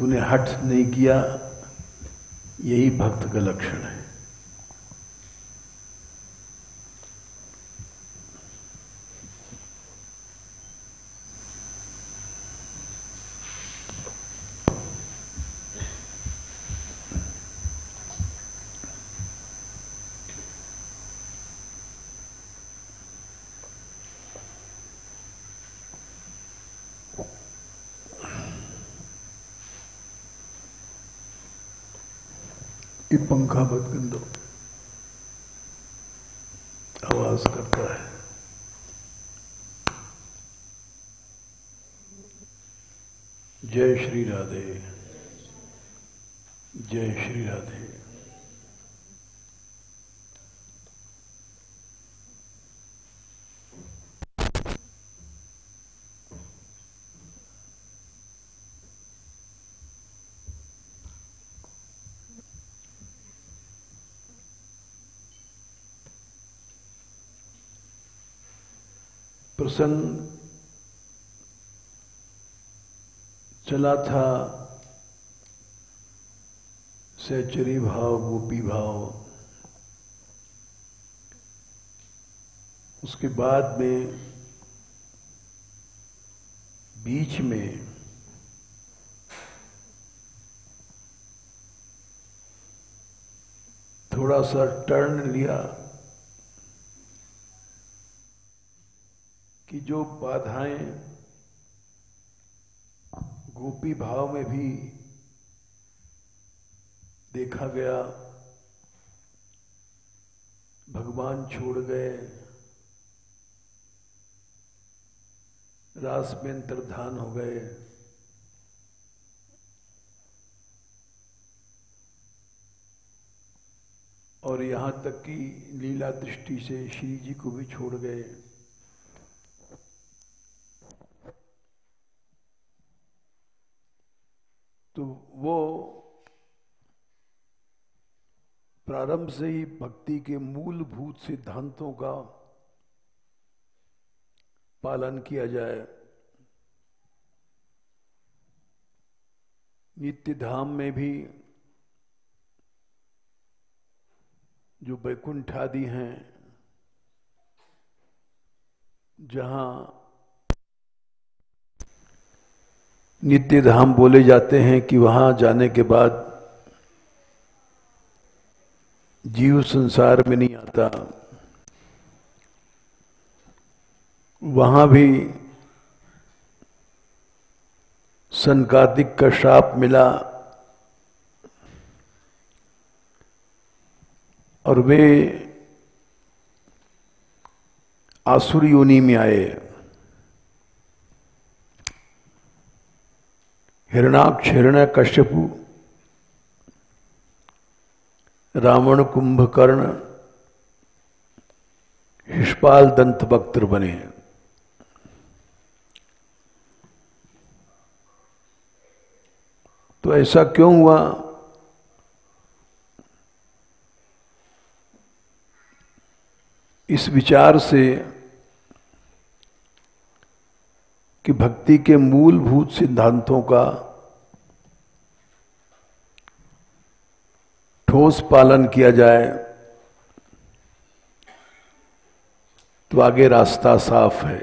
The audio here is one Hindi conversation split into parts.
तूने हठ नहीं किया, यही भक्त का लक्षण है। ये पंखा बंद कर दो, आवाज करता है। जय श्री राधे, जय श्री राधे। प्रसंग चला था सहचरी भाव, गोपी भाव। उसके बाद में बीच में थोड़ा सा टर्न लिया कि जो बाधाएं गोपी भाव में भी देखा गया, भगवान छोड़ गए, रास में अंतर्धान हो गए, और यहां तक कि लीला दृष्टि से श्री जी को भी छोड़ गए। तो वो प्रारंभ से ही भक्ति के मूलभूत सिद्धांतों का पालन किया जाए, नित्य धाम में भी जो वैकुंठ आदि हैं, जहां नित्य धाम बोले जाते हैं कि वहां जाने के बाद जीव संसार में नहीं आता, वहां भी सनकादिक का शाप मिला और वे आसुर योनि में आए। हिरणाक्ष, हिरण्यकश्यपु, रावण, कुंभकर्ण, शिशुपाल, दंतवक्त्र बने। तो ऐसा क्यों हुआ? इस विचार से कि भक्ति के मूलभूत सिद्धांतों का ठोस पालन किया जाए तो आगे रास्ता साफ है।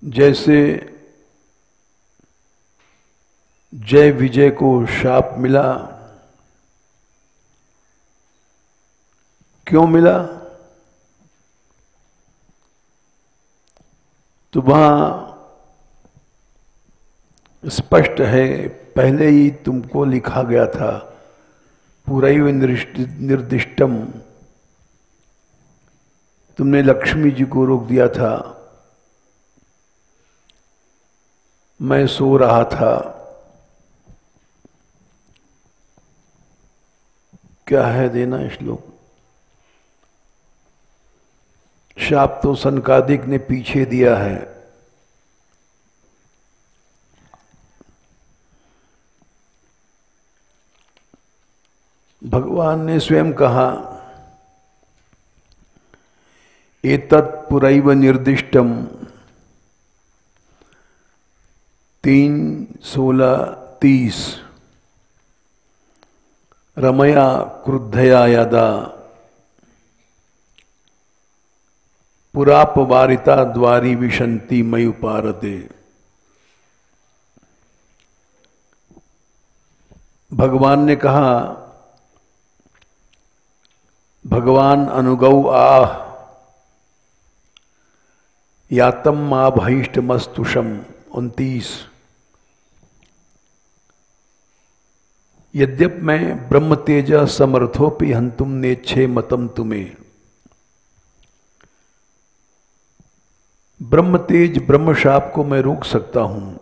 जैसे जय विजय को शाप मिला, क्यों मिला? तो वहां स्पष्ट है, पहले ही तुमको लिखा गया था, पूरैव निर्दिष्टम। तुमने लक्ष्मी जी को रोक दिया था, मैं सो रहा था। क्या है देना श्लोक? शाप तो सनकादिक ने पीछे दिया है। भगवान ने स्वयं कहा, एतत् पुरैव निर्दिष्टम 3:16-30 रमया क्रुद्धया यदा पुरापवारिता द्वारी विशंति मयि उपारते। भगवान ने कहा, भगवान अनुगौ आह यातम मा भैष्टमस्तुषम 29। यद्यप मैं ब्रह्म तेज समर्थोपि हंतुम नेच्छे मतम तुम्हें। ब्रह्म तेज ब्रह्म शाप को मैं रोक सकता हूं,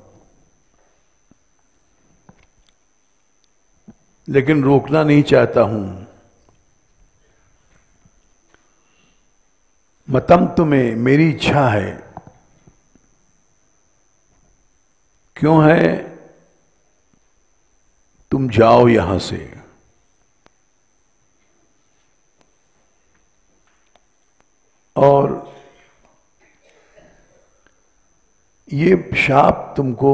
लेकिन रोकना नहीं चाहता हूं। मतम तुम्हें, मेरी इच्छा है। क्यों है? तुम जाओ यहां से। और ये शाप तुमको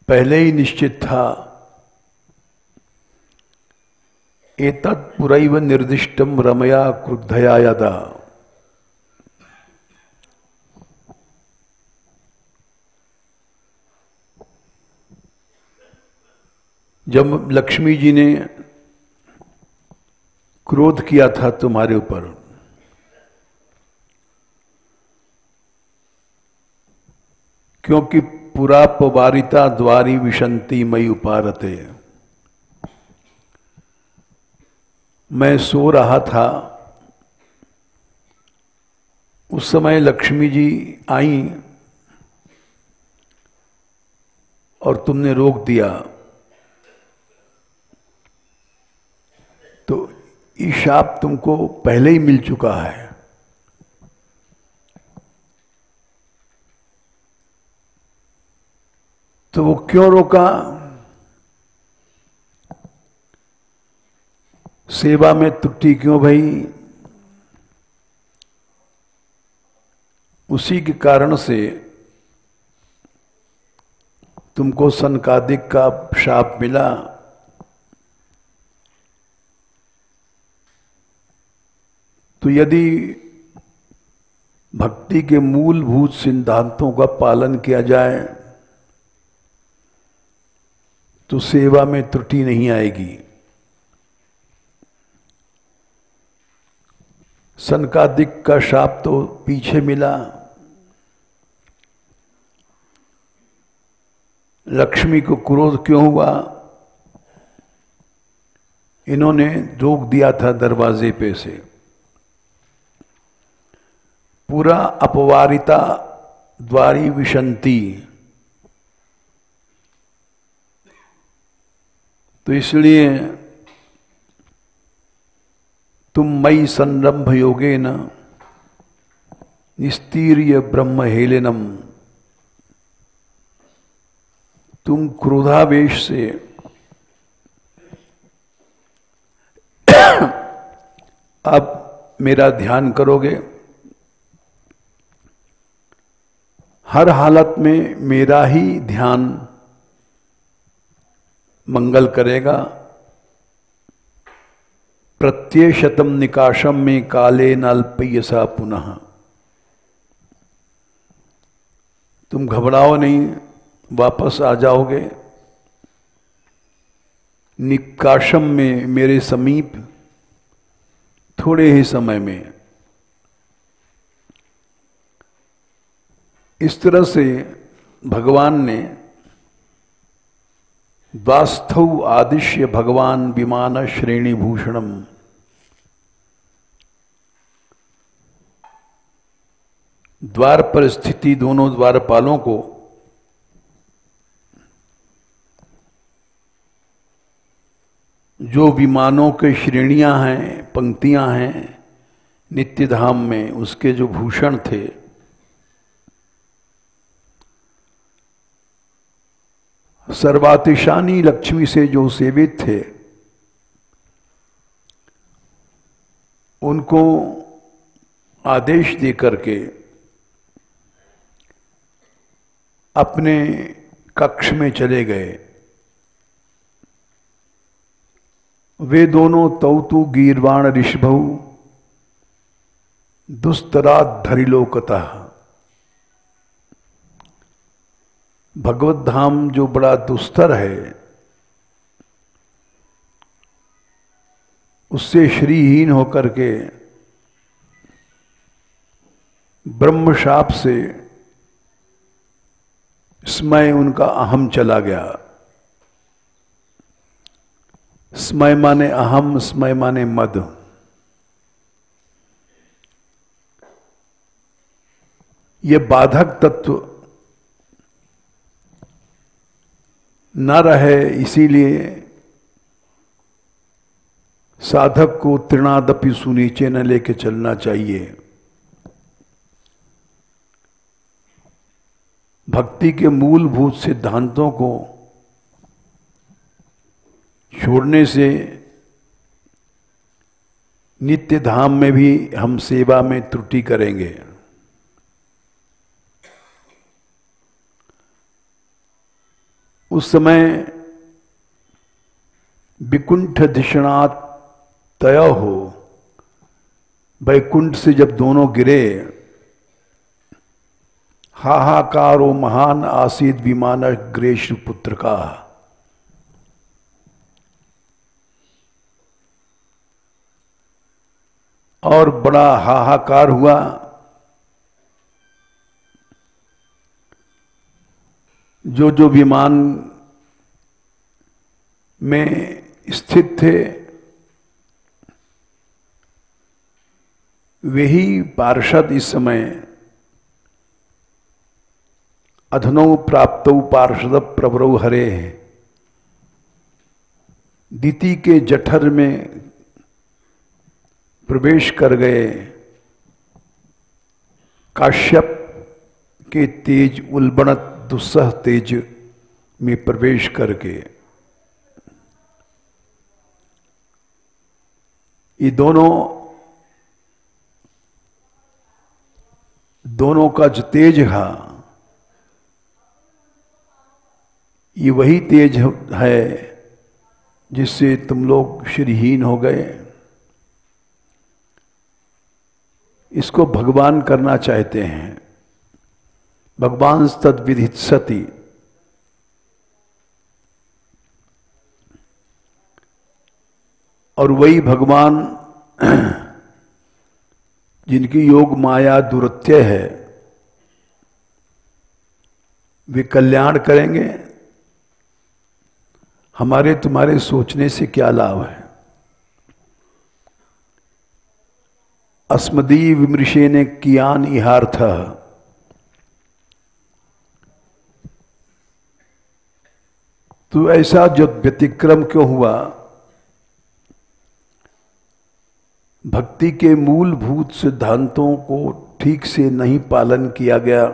पहले ही निश्चित था। एतत् पुरैव निर्दिष्टम रमया क्रुद्धया यदा। जब लक्ष्मी जी ने क्रोध किया था तुम्हारे ऊपर, क्योंकि पुरापवारिता द्वारी विशंति मयि उपारते। मैं सो रहा था, उस समय लक्ष्मी जी आई और तुमने रोक दिया। तो ये शाप तुमको पहले ही मिल चुका है। तो वो क्यों रोका? सेवा में त्रुटि क्यों भई? उसी के कारण से तुमको सनकादिक का शाप मिला। तो यदि भक्ति के मूलभूत सिद्धांतों का पालन किया जाए तो सेवा में त्रुटि नहीं आएगी। सनकादिक का शाप तो पीछे मिला। लक्ष्मी को क्रोध क्यों हुआ? इन्होंने रोक दिया था दरवाजे पे से। पूरा अपवारिता द्वारी विशंति। तो इसलिए तुम मयि संरंभ योगेन निस्तीर्य ब्रह्म हेलेनम। तुम क्रोधावेश से अब मेरा ध्यान करोगे। हर हालत में मेरा ही ध्यान मंगल करेगा। प्रत्येशतम निकाशम में काले नाल्पयसा पुनः। तुम घबराओ नहीं, वापस आ जाओगे निकाशम में, मेरे समीप, थोड़े ही समय में। इस तरह से भगवान ने वास्थव आदिश्य भगवान विमान श्रेणी भूषणम। द्वार पर स्थिति दोनों द्वारपालों को जो विमानों के श्रेणियां हैं, पंक्तियां हैं नित्य धाम में, उसके जो भूषण थे, सर्वातिशानी लक्ष्मी से जो सेवित थे, उनको आदेश दे करके अपने कक्ष में चले गए। वे दोनों तौतु गीर्वाण ऋषभौ दुस्तरात धरिलोकतः। भगवत धाम जो बड़ा दुस्तर है, उससे श्रीहीन होकर के ब्रह्मशाप से स्मय उनका अहम चला गया। स्मय माने अहम, स्मय माने मद। ये बाधक तत्व न रहे, इसीलिए साधक को तृणादपि सुनीचे न लेके चलना चाहिए। भक्ति के मूलभूत सिद्धांतों को छोड़ने से नित्य धाम में भी हम सेवा में त्रुटि करेंगे। उस समय विकुंठ धिषणात् तय हो, वैकुंठ से जब दोनों गिरे, हाहाकारो महान आसीद विमान ग्रेश पुत्र का। और बड़ा हाहाकार हुआ। जो जो विमान में स्थित थे वही पार्षद इस समय अधनौ प्राप्तौ पार्षद प्रवरौ हरे, दिति के जठर में प्रवेश कर गए। काश्यप के तेज उल्बणत दुस्सह तेज में प्रवेश करके ये दोनों का जो तेज है, ये वही तेज है जिससे तुम लोग श्रीहीन हो गए। इसको भगवान करना चाहते हैं। भगवान तद विधित्सति। और वही भगवान जिनकी योग माया दुरत्य है, वे कल्याण करेंगे। हमारे तुम्हारे सोचने से क्या लाभ है। अस्मदीय विमृशे ने कियान इहार्थ। तो ऐसा जो व्यतिक्रम क्यों हुआ? भक्ति के मूलभूत सिद्धांतों को ठीक से नहीं पालन किया गया,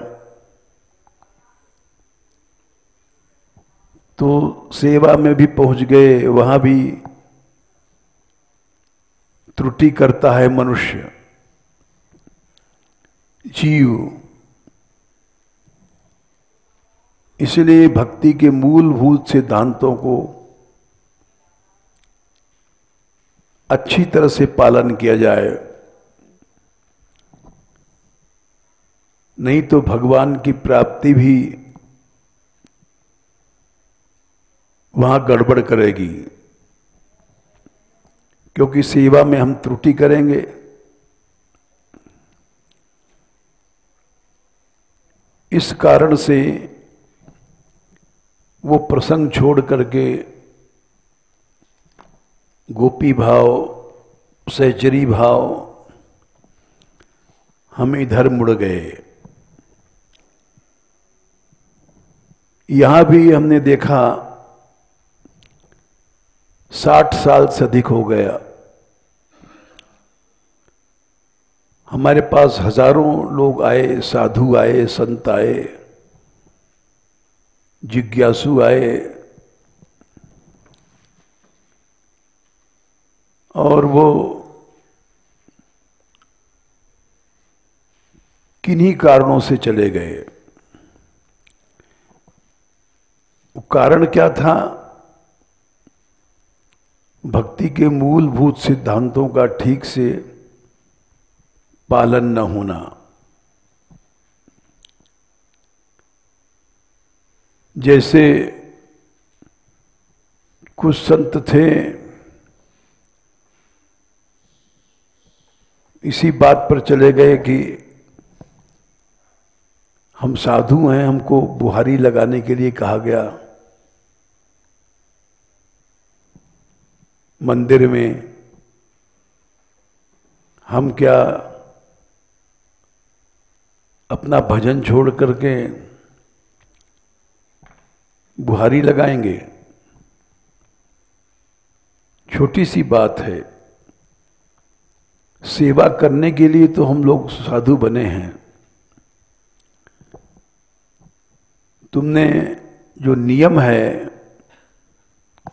तो सेवा में भी पहुंच गए, वहां भी त्रुटि करता है मनुष्य, जीव। इसलिए भक्ति के मूलभूत सिद्धांतों को अच्छी तरह से पालन किया जाए, नहीं तो भगवान की प्राप्ति भी वहां गड़बड़ करेगी। क्योंकि सेवा में हम त्रुटि करेंगे। इस कारण से वो प्रसंग छोड़ करके गोपी भाव, सहचरी भाव, हम इधर मुड़ गए। यहां भी हमने देखा 60 साल से अधिक हो गया। हमारे पास हजारों लोग आए, साधु आए, संत आए, जिज्ञासु आए, और वो किन्हीं कारणों से चले गए। कारण क्या था? भक्ति के मूलभूत सिद्धांतों का ठीक से पालन न होना। जैसे कुछ संत थे, इसी बात पर चले गए कि हम साधु हैं, हमको बुहारी लगाने के लिए कहा गया मंदिर में, हम क्या अपना भजन छोड़ करके बुहारी लगाएंगे? छोटी सी बात है। सेवा करने के लिए तो हम लोग साधु बने हैं। तुमने जो नियम है,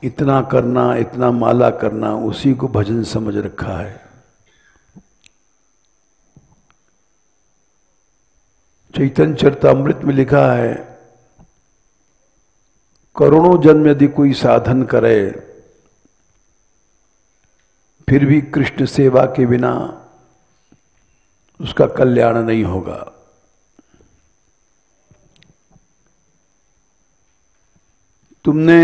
इतना करना, इतना माला करना, उसी को भजन समझ रखा है। चैतन्य चरितामृत में लिखा है, करोड़ों जन्म यदि कोई साधन करे, फिर भी कृष्ण सेवा के बिना उसका कल्याण नहीं होगा। तुमने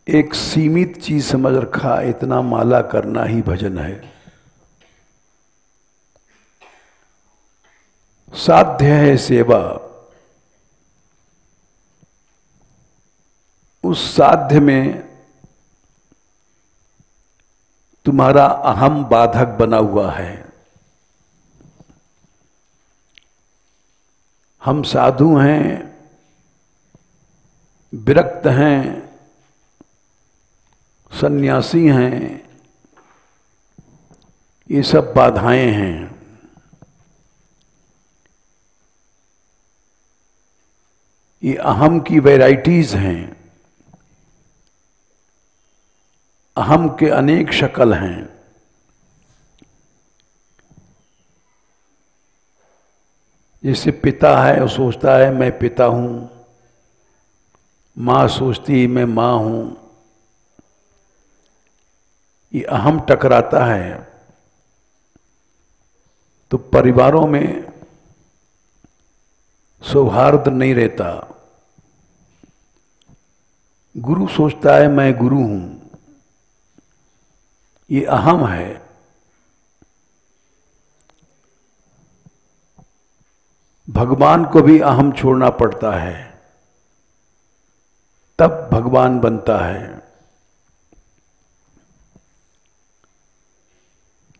एक सीमित चीज समझ रखा, इतना माला करना ही भजन है। साध्य है सेवा। उस साध्य में तुम्हारा अहम बाधक बना हुआ है। हम साधु हैं, विरक्त हैं, सन्यासी हैं, ये सब बाधाएं हैं। ये अहम की वैराइटीज हैं। अहम के अनेक शक्ल हैं। जैसे पिता है, वो सोचता है मैं पिता हूं, मां सोचती मैं मां हूं। ये अहम टकराता है तो परिवारों में सौहार्द नहीं रहता। गुरु सोचता है मैं गुरु हूं, ये अहम है। भगवान को भी अहम छोड़ना पड़ता है, तब भगवान बनता है।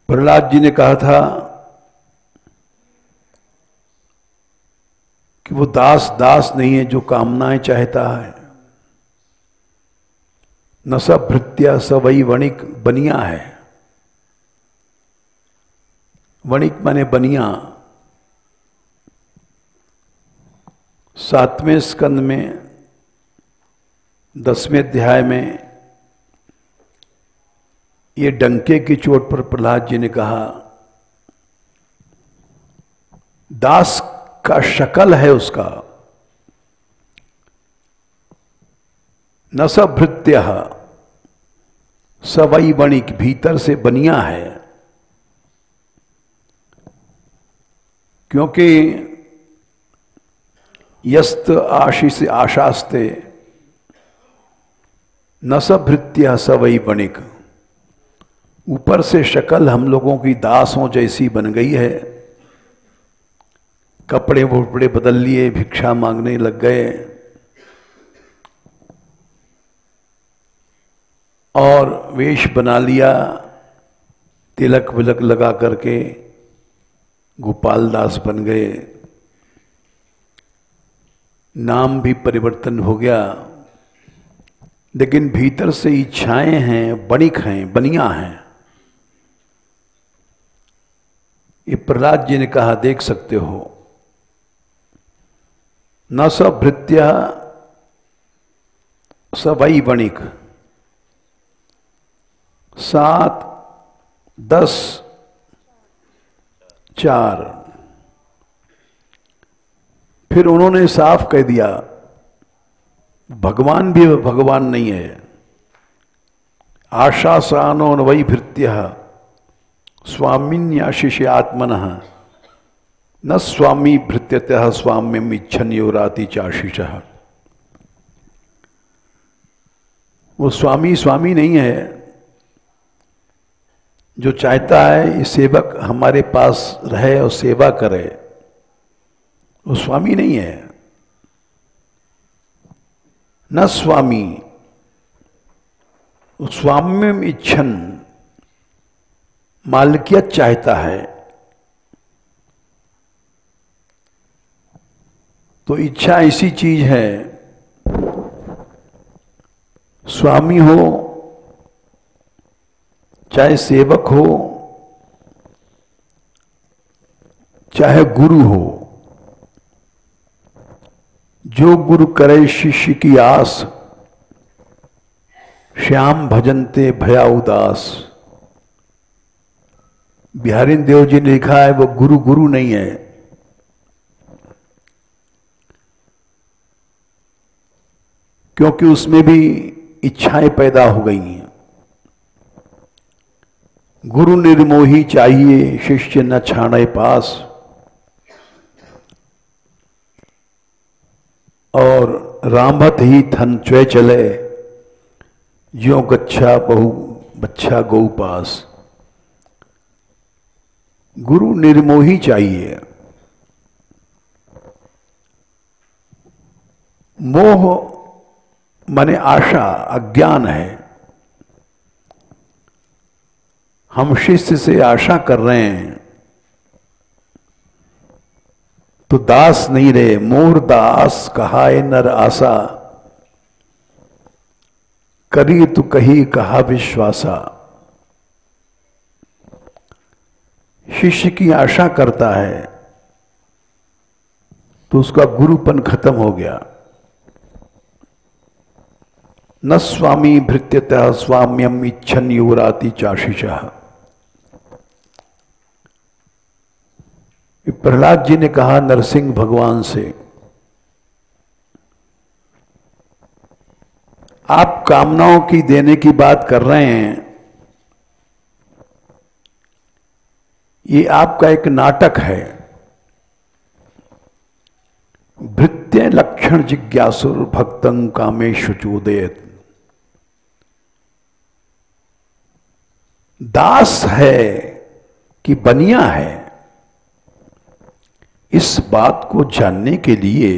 प्रहलाद जी ने कहा था कि वो दास दास नहीं है जो कामनाएं चाहता है। न स भृत्या स वही वणिक, बनिया है। वणिक माने बनिया। 7वें स्कंद में 10वें अध्याय में ये डंके की चोट पर प्रहलाद जी ने कहा, दास का शकल है उसका। न स भृत्य सवई वणिक, भीतर से बनिया है। क्योंकि यस्त आशीष आशास्ते न स भृत्य सवई वणिक। ऊपर से शक्ल हम लोगों की दासों जैसी बन गई है। कपड़े वपड़े बदल लिए, भिक्षा मांगने लग गए और वेश बना लिया, तिलक विलक लगा करके गोपाल दास बन गए। नाम भी परिवर्तन हो गया, लेकिन भीतर से इच्छाएं हैं, बणिक हैं, बनिया हैं। ये प्रहलाद जी ने कहा, देख सकते हो। न स भृत्य स वही वणिक। 7, 10, 4। फिर उन्होंने साफ कह दिया भगवान भी भगवान नहीं है। आशा सानो वही भृत्य स्वामिन्याशिष आत्मनः न स्वामी भृत्यतः स्वाम्यम इच्छन योराति चाशिष। वो स्वामी स्वामी नहीं है। जो चाहता है ये सेवक हमारे पास रहे और सेवा करे, वो स्वामी नहीं है। न स्वामी, स्वाम्यम इच्छन, मालिकियत चाहता है। तो इच्छा ऐसी चीज है, स्वामी हो चाहे सेवक हो चाहे गुरु हो, जो गुरु करे शिष्य की आस, श्याम भजनते भया उदास। बिहारी देव जी ने लिखा है वो गुरु गुरु नहीं है। क्योंकि उसमें भी इच्छाएं पैदा हो गई हैं। गुरु निर्मोही चाहिए शिष्य न छाणे पास, और रामभत ही थन च्वे चले, ज्यों गच्छा बहु बच्छा गौ पास। गुरु निर्मोही चाहिए। मोह माने आशा, अज्ञान है। हम शिष्य से आशा कर रहे हैं तो दास नहीं रहे। मोर दास कहाए नर आशा, करी तू कही कहा विश्वासा। शिष्य की आशा करता है तो उसका गुरुपन खत्म हो गया। न स्वामी भृत्यतः स्वाम्यम इच्छन युवराति चाशिषः। प्रहलाद जी ने कहा नरसिंह भगवान से, आप कामनाओं की देने की बात कर रहे हैं, ये आपका एक नाटक है। भृत्य लक्षण जिज्ञासुर भक्तं कामेषु चोदयत्। दास है कि बनिया है, इस बात को जानने के लिए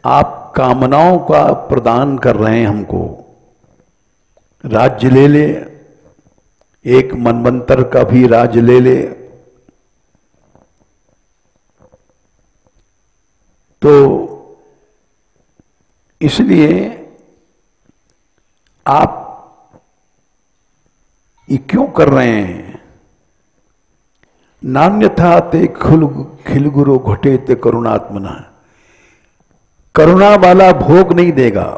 आप कामनाओं का प्रदान कर रहे हैं हमको। राज्य ले ले, एक मनवंतर का भी राज्य ले ले, तो इसलिए आप ये क्यों कर रहे हैं? नान्यथा ते खिलगुरु घटे ते करुणात्मना। करुणा वाला भोग नहीं देगा।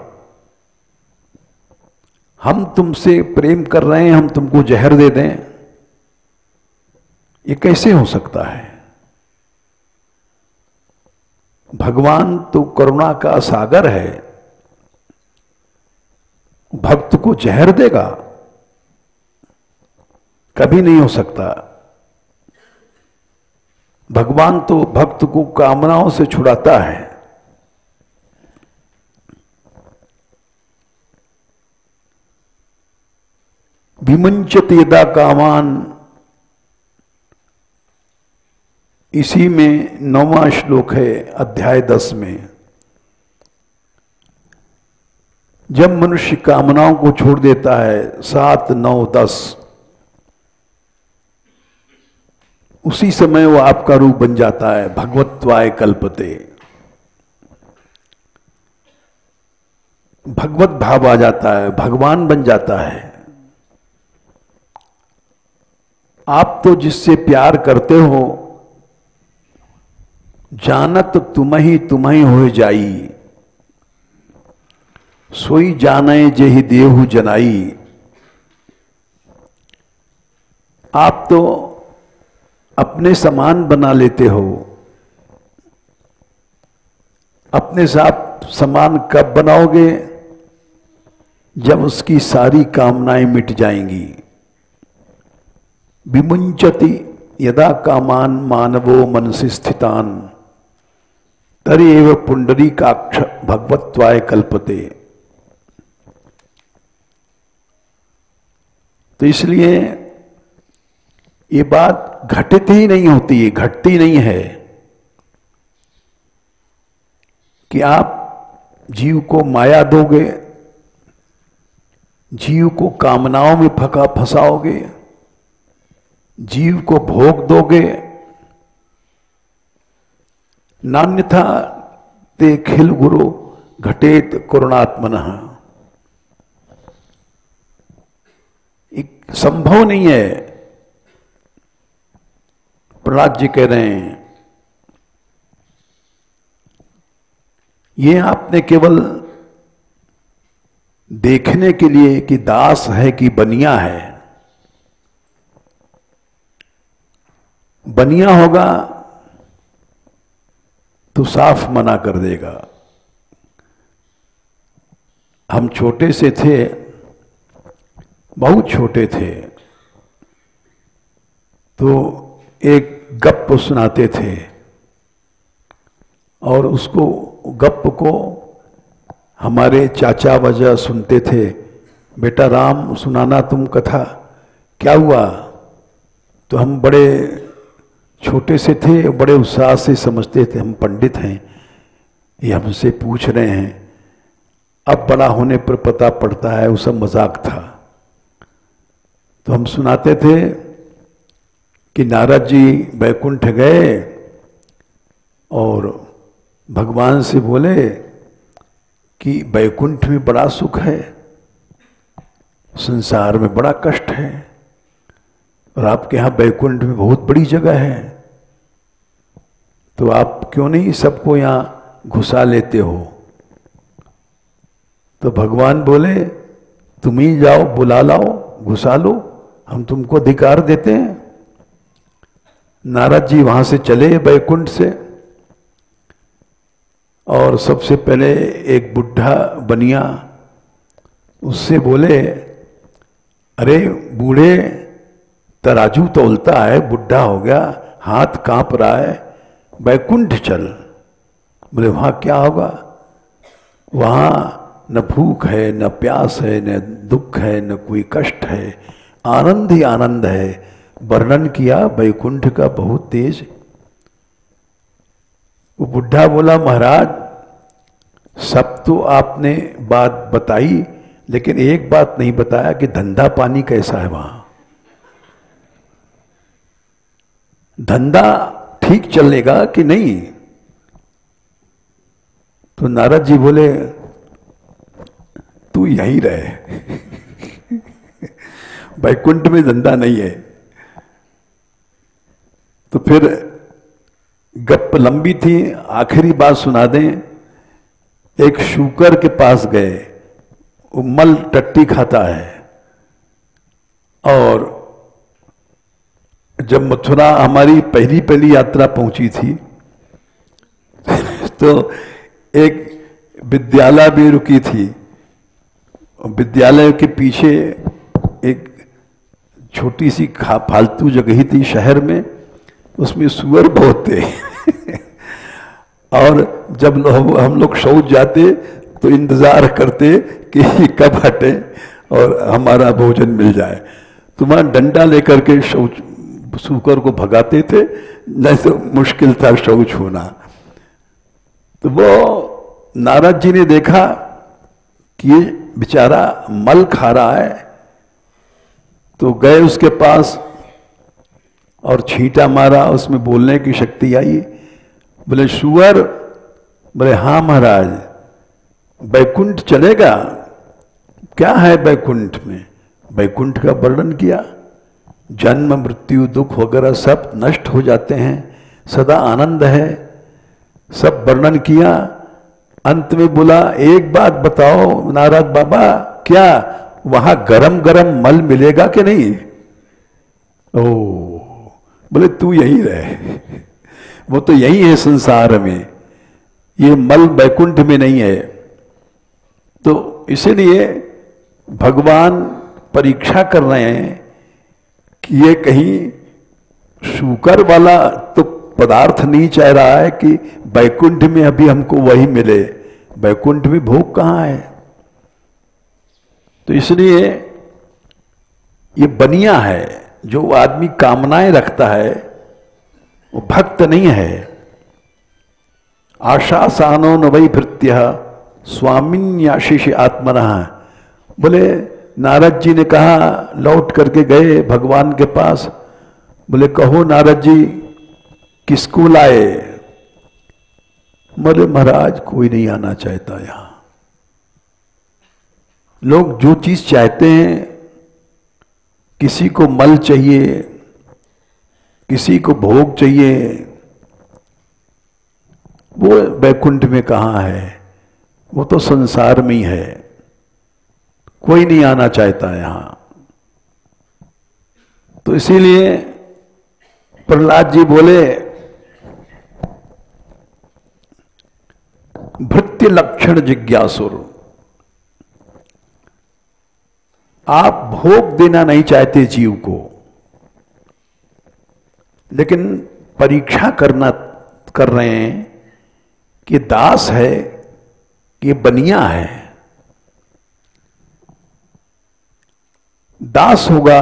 हम तुमसे प्रेम कर रहे हैं, हम तुमको जहर दे दें, ये कैसे हो सकता है? भगवान तो करुणा का सागर है, भक्त को जहर देगा? कभी नहीं हो सकता। भगवान तो भक्त को कामनाओं से छुड़ाता है। विमुंचत यदा कामान, इसी में 9वां श्लोक है अध्याय 10 में। जब मनुष्य कामनाओं को छोड़ देता है 7, 9, 10, उसी समय वो आपका रूप बन जाता है। भगवत्वाय कल्पते, भगवत भाव आ जाता है, भगवान बन जाता है। आप तो जिससे प्यार करते हो, जानत तुम ही हो जाई, सोई जाने जेहि देहु जनाई। आप तो अपने समान बना लेते हो, अपने साथ समान कब बनाओगे? जब उसकी सारी कामनाएं मिट जाएंगी। विमुंचति यदा कामान मानवो मनसि स्थितान तरेव पुंडरीकाक्ष भगवत्वाय कल्पते। तो इसलिए ये बात घटित ही नहीं होती है, घटती नहीं है कि आप जीव को माया दोगे, जीव को कामनाओं में फंसाओगे, जीव को भोग दोगे। नान्यथा ते खिल गुरु घटेत करुणात्मनः। संभव नहीं है। प्रहलाद जी कह रहे हैं ये आपने केवल देखने के लिए कि दास है कि बनिया है। बनिया होगा तो साफ मना कर देगा। हम छोटे से थे, बहुत छोटे थे, तो एक गप्प सुनाते थे और उसको गप्प को हमारे चाचा वजह सुनते थे। बेटा राम सुनाना तुम कथा, क्या हुआ? तो हम बड़े छोटे से थे, बड़े उत्साह से समझते थे हम पंडित हैं, ये हमसे पूछ रहे हैं। अब बड़ा होने पर पता पड़ता है वो सब मजाक था। तो हम सुनाते थे कि नारद जी बैकुंठ गए और भगवान से बोले कि बैकुंठ में बड़ा सुख है, संसार में बड़ा कष्ट है, और आपके यहां बैकुंठ में बहुत बड़ी जगह है, तो आप क्यों नहीं सबको यहां घुसा लेते हो? तो भगवान बोले तुम ही जाओ, बुला लाओ, घुसा लो, हम तुमको अधिकार देते हैं। नारद जी वहां से चले बैकुंठ से, और सबसे पहले एक बुढ़ा बनिया उससे बोले अरे बूढ़े, तराजू तोलता है, बुढ़ा हो गया, हाथ कांप रहा है, बैकुंठ चल। बोले वहां क्या होगा? वहां न भूख है, न प्यास है, न दुख है, न कोई कष्ट है, आनंद ही आनंद है। वर्णन किया बैकुंठ का बहुत तेज। वो बुढ़ा बोला महाराज सब तो आपने बात बताई, लेकिन एक बात नहीं बताया कि धंधा पानी कैसा है वहां। धंधा ठीक चलेगा कि नहीं? तो नारद जी बोले तू यहीं रहे बैकुंठ में धंधा नहीं है। तो फिर गप लंबी थी, आखिरी बात सुना दें। एक शूकर के पास गए, वो मल टट्टी खाता है, और जब मथुरा हमारी पहली पहली यात्रा पहुंची थी तो एक विद्यालय भी रुकी थी। विद्यालय के पीछे एक छोटी सी फालतू जगह ही थी शहर में, उसमें सुअर बहुत थे और जब हम लोग शौच जाते तो इंतजार करते कि कब हटे और हमारा भोजन मिल जाए। तो वहां डंडा लेकर के सुअर को भगाते थे, नहीं तो मुश्किल था शौच होना। तो वो नारद जी ने देखा कि ये बेचारा मल खा रहा है, तो गए उसके पास और छींटा मारा, उसमें बोलने की शक्ति आई। बोले सुअर? बोले हाँ महाराज, बैकुंठ चलेगा? क्या है बैकुंठ में? बैकुंठ का वर्णन किया, जन्म मृत्यु दुख वगैरह सब नष्ट हो जाते हैं, सदा आनंद है, सब वर्णन किया। अंत में बोला एक बात बताओ नारद बाबा, क्या वहां गरम गरम मल मिलेगा कि नहीं? ओ बोले तू यही रहे, वो तो यही है संसार में, ये मल वैकुंठ में नहीं है। तो इसीलिए भगवान परीक्षा कर रहे हैं कि ये कहीं शुकर वाला तो पदार्थ नहीं चाह रहा है कि वैकुंठ में अभी हमको वही मिले। वैकुंठ में भोग कहां है? तो इसलिए ये बनिया है। जो आदमी कामनाएं रखता है वो भक्त नहीं है। आशा सानो न वै भृत्य स्वामिन्याशिष आत्मनः। बोले नारद जी ने कहा, लौट करके गए भगवान के पास। बोले कहो नारद जी किसको लाए? बोले महाराज कोई नहीं आना चाहता यहां। लोग जो चीज चाहते हैं, किसी को मल चाहिए, किसी को भोग चाहिए, वो वैकुंठ में कहां है? वो तो संसार में ही है। कोई नहीं आना चाहता यहां। तो इसीलिए प्रहलाद जी बोले भृत्य लक्षण जिज्ञासुर। आप भोग देना नहीं चाहते जीव को, लेकिन परीक्षा कर रहे हैं कि दास है कि बनिया है। दास होगा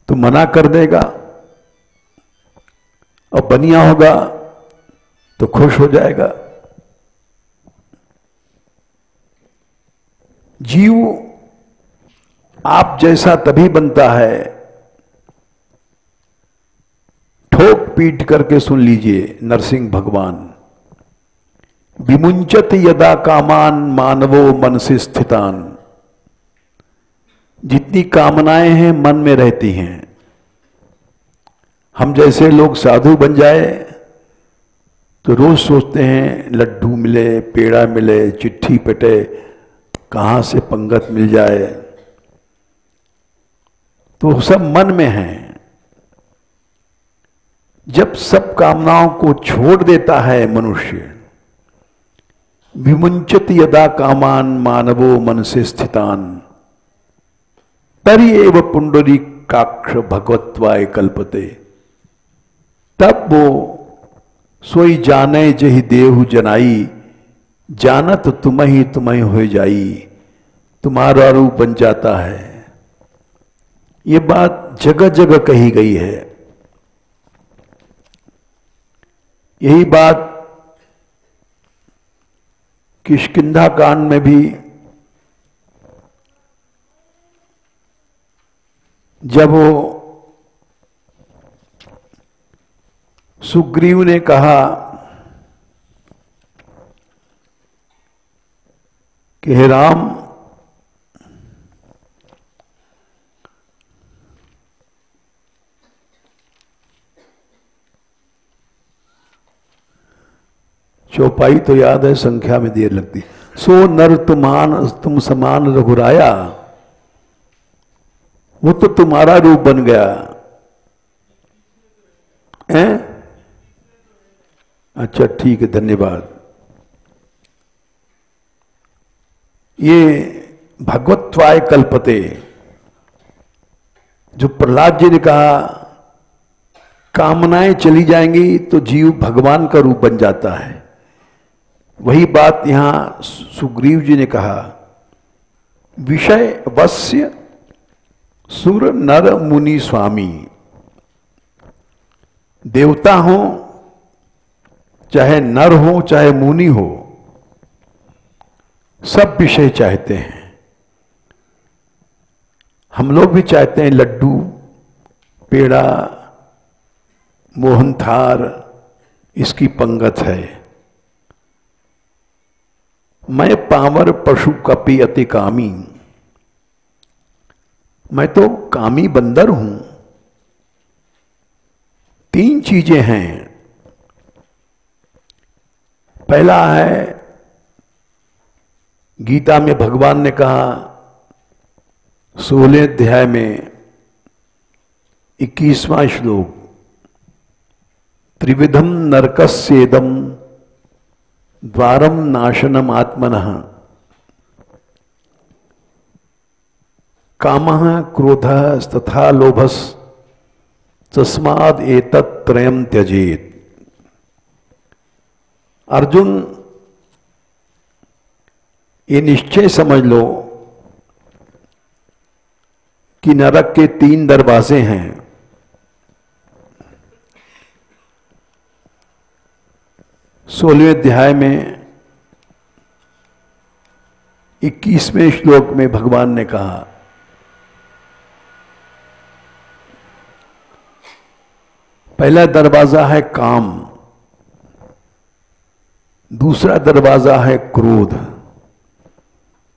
तो मना कर देगा, और बनिया होगा तो खुश हो जाएगा। जीव आप जैसा तभी बनता है, ठोक पीट करके सुन लीजिए नरसिंह भगवान। विमुंचत यदा कामान मानवो मनसि स्थितान। जितनी कामनाएं हैं मन में रहती हैं। हम जैसे लोग साधु बन जाए तो रोज सोचते हैं लड्डू मिले, पेड़ा मिले, चिट्ठी पटे, कहां से पंगत मिल जाए। तो सब मन में है। जब सब कामनाओं को छोड़ देता है मनुष्य, विमुंचत यदा कामान मानवो मनसि स्थितान तरी एव पुंडरीकाक्ष भगवत्वाय कल्पते। तब वो सोई जाने जहि देहु जनाई, जानत तुम्हें हो जाई। तुम्हारा रूप बन जाता है। ये बात जगह जगह कही गई है। यही बात किष्किंधा कांड में भी, जब वो सुग्रीव ने कहा कि हे राम, चौपाई तो याद है, संख्या में देर लगती। सो नर तुम समान रघुराया, वो तो तुम्हारा रूप बन गया है। अच्छा ठीक है, धन्यवाद। ये भगवत्वाय कल्पते, जो प्रहलाद जी ने कहा कामनाएं चली जाएंगी तो जीव भगवान का रूप बन जाता है, वही बात यहां सुग्रीव जी ने कहा। विषय वश्य सुर नर मुनि स्वामी। देवता हो चाहे नर हो चाहे मुनि हो, सब विषय चाहते हैं। हम लोग भी चाहते हैं लड्डू, पेड़ा, मोहनथार, इसकी पंगत है। मैं पामर पशु कपि अति कामी। मैं तो कामी बंदर हूं। तीन चीजें हैं। पहला है, गीता में भगवान ने कहा 16वें अध्याय में 21वां श्लोक, त्रिविधम नरकस्येदम द्वारम नाशनम आत्मनः कामः क्रोधः तथा लोभस तस्माद् एतत् त्रयम् त्यजेत। अर्जुन, ये निश्चय समझ लो कि नरक के 3 दरवाजे हैं। सोलहवें अध्याय में 21वें श्लोक में भगवान ने कहा, पहला दरवाजा है काम, दूसरा दरवाजा है क्रोध,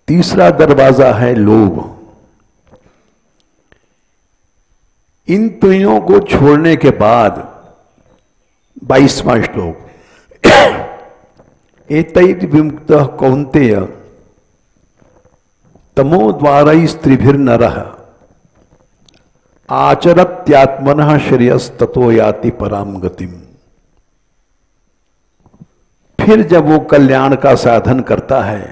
तीसरा दरवाजा है लोभ। इन तीनों को छोड़ने के बाद 22वां श्लोक, एतैर् विमुक्तः कौन्तेय तमो द्वारैस्त्रिभिर्नरः आचरत्यात्मनः श्रेयस्ततो याति पराम गतिम। फिर जब वो कल्याण का साधन करता है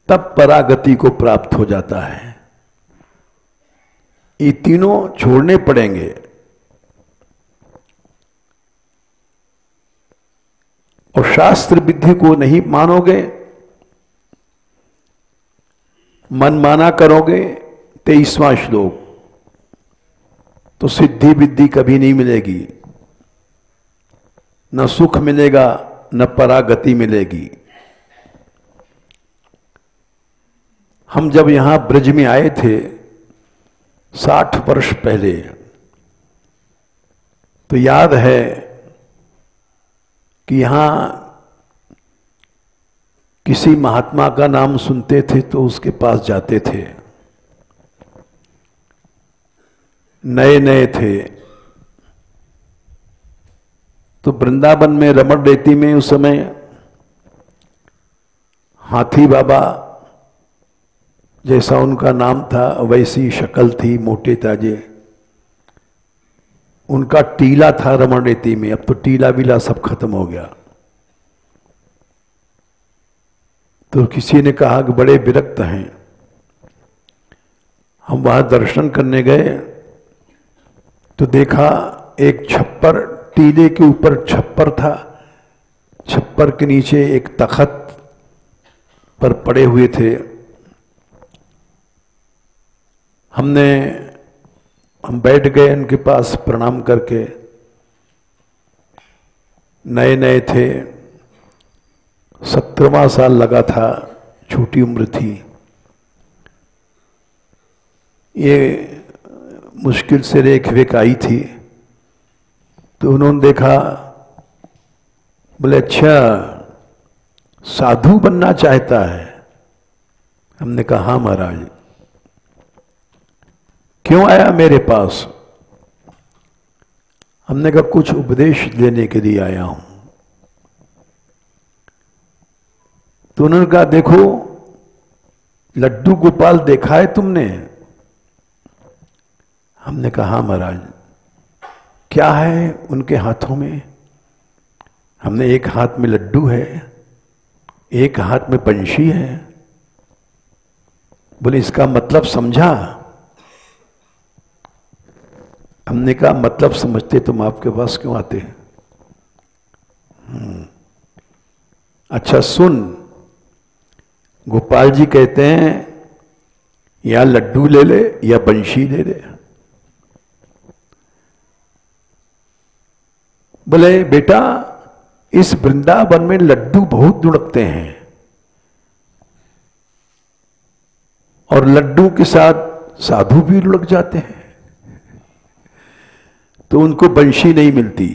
तब परागति को प्राप्त हो जाता है। ये तीनों छोड़ने पड़ेंगे। और शास्त्र विधि को नहीं मानोगे, मनमाना करोगे, 23वां श्लोक, तो सिद्धि विद्धि कभी नहीं मिलेगी, न सुख मिलेगा न परागति मिलेगी। हम जब यहां ब्रज में आए थे 60 वर्ष पहले, तो याद है कि यहां किसी महात्मा का नाम सुनते थे तो उसके पास जाते थे। नए नए थे तो वृंदावन में रमण रेती में उस समय हाथी बाबा जैसा उनका नाम था वैसी शक्ल थी, मोटे ताजे। उनका टीला था रमण रेती में, अब तो टीला बीला सब खत्म हो गया। तो किसी ने कहा कि बड़े विरक्त हैं। हम वहां दर्शन करने गए तो देखा एक छप्पर, टीले के ऊपर छप्पर था, छप्पर के नीचे एक तख्त पर पड़े हुए थे। हम बैठ गए उनके पास प्रणाम करके। नए नए थे, 17वां साल लगा था, छोटी उम्र थी। ये मुश्किल से रेख वेख आई थी तो उन्होंने देखा, बोले अच्छा साधु बनना चाहता है। हमने कहा हाँ महाराज। क्यों आया मेरे पास? हमने कहा कुछ उपदेश लेने के लिए आया हूं। तो उन्होंने कहा देखो लड्डू गोपाल देखा है तुमने? हमने कहा हाँ महाराज। क्या है उनके हाथों में? हमने एक हाथ में लड्डू है, एक हाथ में पंछी है। बोले इसका मतलब समझा? हमने कहा मतलब समझते तुम आपके पास क्यों आते? अच्छा सुन, गोपाल जी कहते हैं या लड्डू ले ले या बंशी ले ले। बोले बेटा इस वृंदावन में लड्डू बहुत लुढ़कते हैं और लड्डू के साथ साधु भी लुढ़क जाते हैं, तो उनको बंशी नहीं मिलती।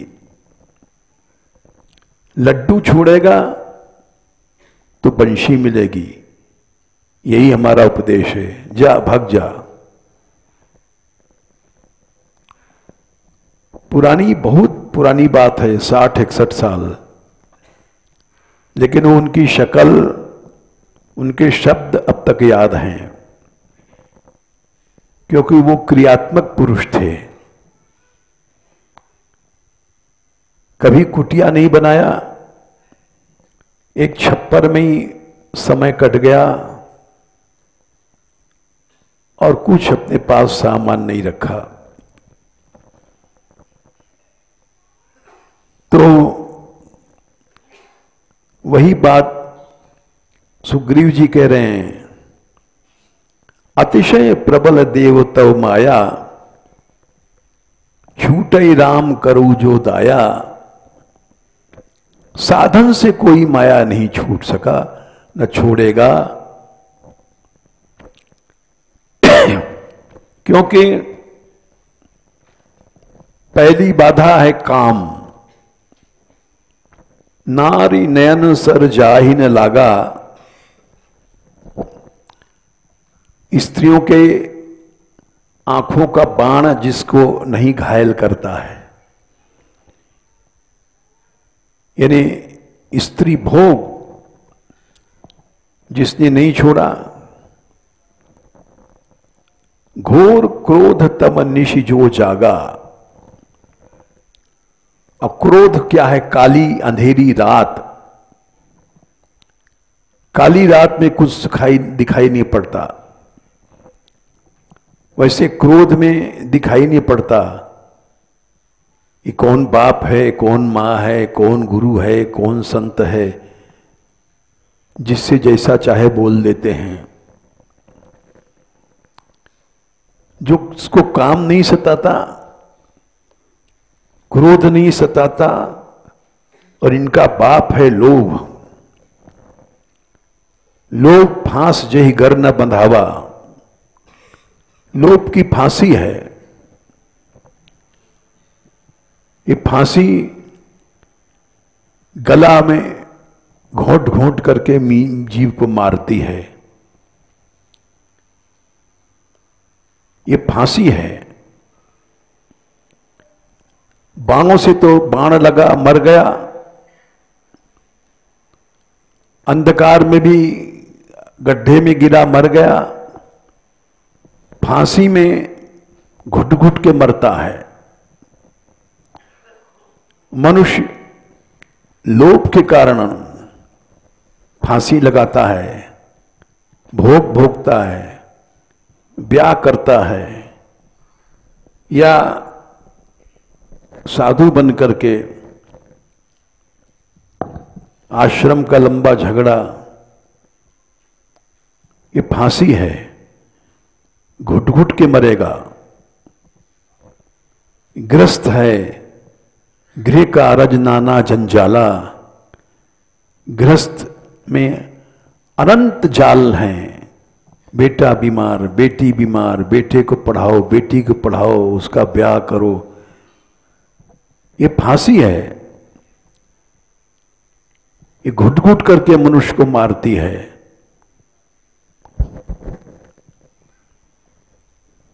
लड्डू छोड़ेगा तो बंशी मिलेगी। यही हमारा उपदेश है, जा भाग जा। पुरानी, बहुत पुरानी बात है, 60-61 साल, लेकिन उनकी शक्ल, उनके शब्द अब तक याद हैं, क्योंकि वो क्रियात्मक पुरुष थे। कभी कुटिया नहीं बनाया, एक छप्पर में ही समय कट गया और कुछ अपने पास सामान नहीं रखा। तो वही बात सुग्रीव जी कह रहे हैं, अतिशय प्रबल देव तव माया, छूटई राम करू जो दाया। साधन से कोई माया नहीं छूट सका, न छोड़ेगा, क्योंकि पहली बाधा है काम। नारी नयन सर जाहि न लागा, स्त्रियों के आंखों का बाण जिसको नहीं घायल करता है, यानी स्त्री भोग जिसने नहीं छोड़ा। घोर क्रोध तम निशि जो जागा। अब क्रोध क्या है? काली अंधेरी रात। काली रात में कुछ दिखाई नहीं पड़ता, वैसे क्रोध में दिखाई नहीं पड़ता कि कौन बाप है, कौन मां है, कौन गुरु है, कौन संत है, जिससे जैसा चाहे बोल देते हैं। जो उसको काम नहीं सताता, क्रोध नहीं सताता, और इनका बाप है लोभ। लोभ फांस जही गर न बंधावा। लोभ की फांसी है। ये फांसी गला में घोंट घोंट करके जीव को मारती है। ये फांसी है। बाणों से तो बाण लगा मर गया, अंधकार में भी गड्ढे में गिरा मर गया। फांसी में घुट घुट के मरता है। मनुष्य लोभ के कारण फांसी लगाता है, भोग भोगता है, ब्याह करता है, या साधु बन करके आश्रम का लंबा झगड़ा। ये फांसी है, घुट घुट के मरेगा। ग्रस्त है, गृह का अरज नाना जंजाला। गृहस्थ में अनंत जाल हैं। बेटा बीमार, बेटी बीमार, बेटे को पढ़ाओ, बेटी को पढ़ाओ, उसका ब्याह करो। ये फांसी है। ये घुट घुट करके मनुष्य को मारती है।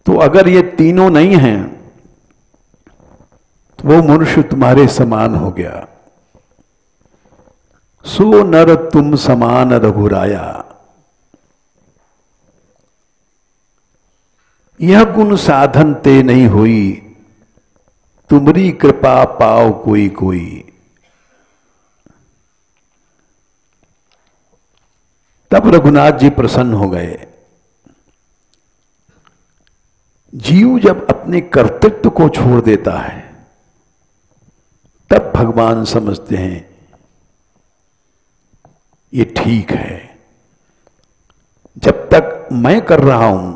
तो अगर ये तीनों नहीं हैं तो वो मनुष्य तुम्हारे समान हो गया। सो नर तुम समान रघुराया। यह गुण साधन ते नहीं हुई, तुमरी कृपा पाओ कोई कोई। तब रघुनाथ जी प्रसन्न हो गए। जीव जब अपने कर्तृत्व को छोड़ देता है तब भगवान समझते हैं ये ठीक है। जब तक मैं कर रहा हूं,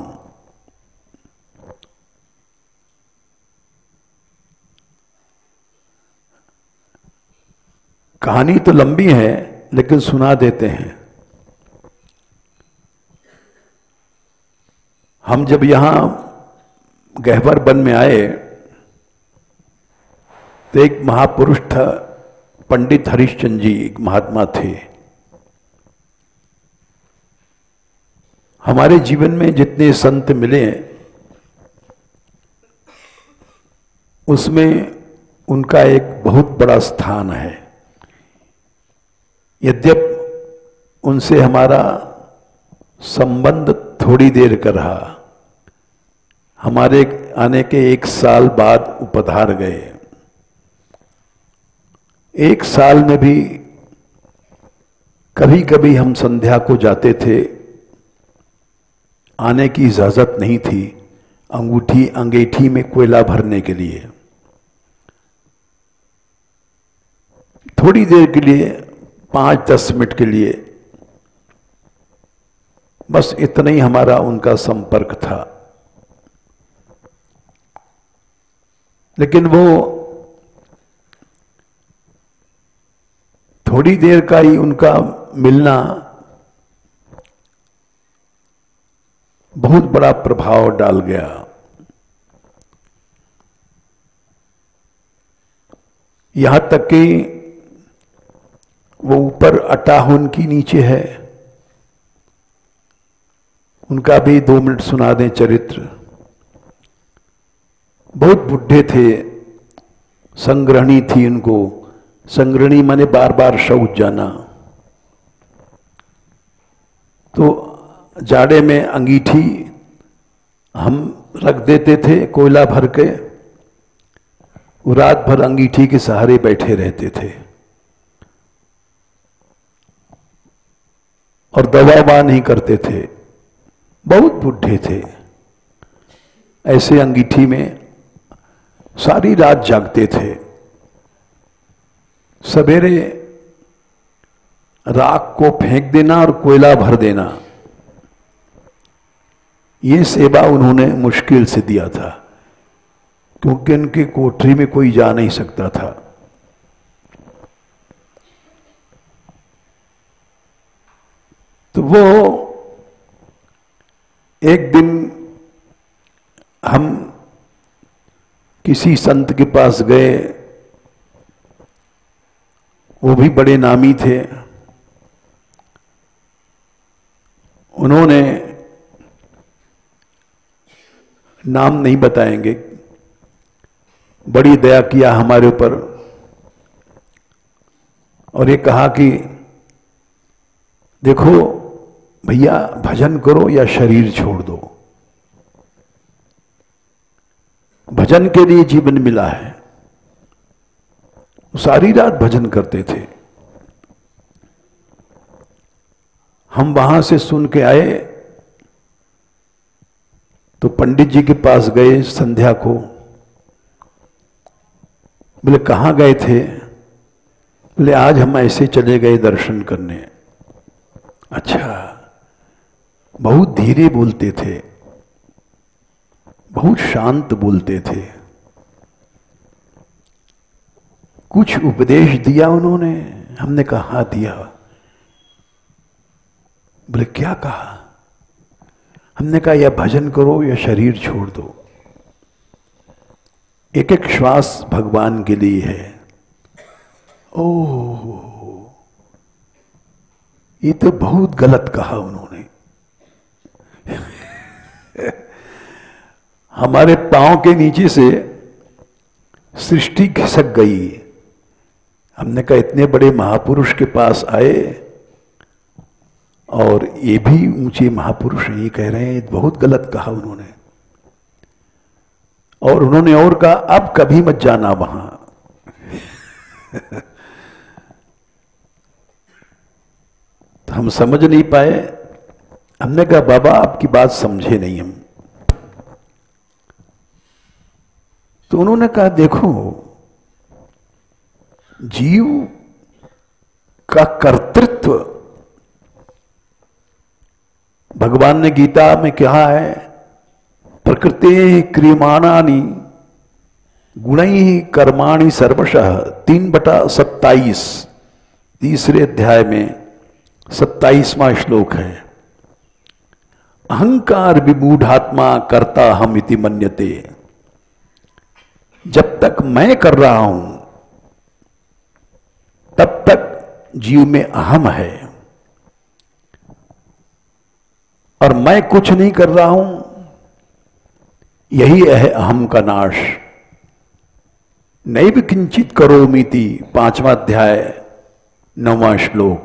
कहानी तो लंबी है लेकिन सुना देते हैं। हम जब यहां गहवर वन में आए तो एक महापुरुष था, पंडित हरिश्चंद्र जी, एक महात्मा थे। हमारे जीवन में जितने संत मिले उसमें उनका एक बहुत बड़ा स्थान है। यद्यप उनसे हमारा संबंध थोड़ी देर का रहा, हमारे आने के 1 साल बाद उपधार गए। एक साल में भी कभी कभी हम संध्या को जाते थे, आने की इजाजत नहीं थी, अंगीठी में कोयला भरने के लिए। थोड़ी देर के लिए, 5-10 मिनट के लिए, बस इतना ही हमारा उनका संपर्क था। लेकिन वो थोड़ी देर का ही उनका मिलना बहुत बड़ा प्रभाव डाल गया। यहां तक कि वो ऊपर अटाहुन की नीचे है, उनका भी 2 मिनट सुना दें चरित्र। बहुत बुढ़े थे, संग्रहणी थी उनको। संग्रहणी माने बार बार शौच जाना। तो जाड़े में अंगीठी हम रख देते थे कोयला भर के, वो रात भर अंगीठी के सहारे बैठे रहते थे और दवा नहीं करते थे। बहुत बुढ़े थे, ऐसे अंगीठी में सारी रात जागते थे। सवेरे राख को फेंक देना और कोयला भर देना, ये सेवा उन्होंने मुश्किल से दिया था, क्योंकि उनकी कोठरी में कोई जा नहीं सकता था। तो वो एक दिन हम किसी संत के पास गए, वो भी बड़े नामी थे। उन्होंने, नाम नहीं बताएंगे, बड़ी दया किया हमारे ऊपर और ये कहा कि देखो भैया, भजन करो या शरीर छोड़ दो। भजन के लिए जीवन मिला है। सारी रात भजन करते थे। हम वहां से सुन के आए तो पंडित जी के पास गए संध्या को। बोले कहाँ गए थे? बोले आज हम ऐसे चले गए दर्शन करने। अच्छा, बहुत धीरे बोलते थे, बहुत शांत बोलते थे। कुछ उपदेश दिया उन्होंने? हमने कहा हाँ दिया। बोले क्या कहा? हमने कहा या भजन करो या शरीर छोड़ दो। एक एक श्वास भगवान के लिए है। ओह, ये तो बहुत गलत कहा उन्होंने। हमारे पांव के नीचे से सृष्टि खिसक गई। हमने कहा इतने बड़े महापुरुष के पास आए और ये भी ऊंचे महापुरुष ये कह रहे हैं, बहुत गलत कहा उन्होंने। और उन्होंने और कहा अब कभी मत जाना वहां। तो हम समझ नहीं पाए। हमने कहा बाबा आपकी बात समझे नहीं हम। तो उन्होंने कहा देखो, जीव का कर्तृत्व भगवान ने गीता में कहा है, प्रकृति क्रियमाणानि गुणैः कर्माणि सर्वशः 3/27 तीसरे अध्याय में 27वां श्लोक है। अहंकार विमूढ़ात्मा कर्ता हम इति मन्यते। जब तक मैं कर रहा हूं तब तक जीव में अहम है, और मैं कुछ नहीं कर रहा हूं, यही है अहम का नाश। नैव किंचित करोमीति 5वां अध्याय 9वां श्लोक।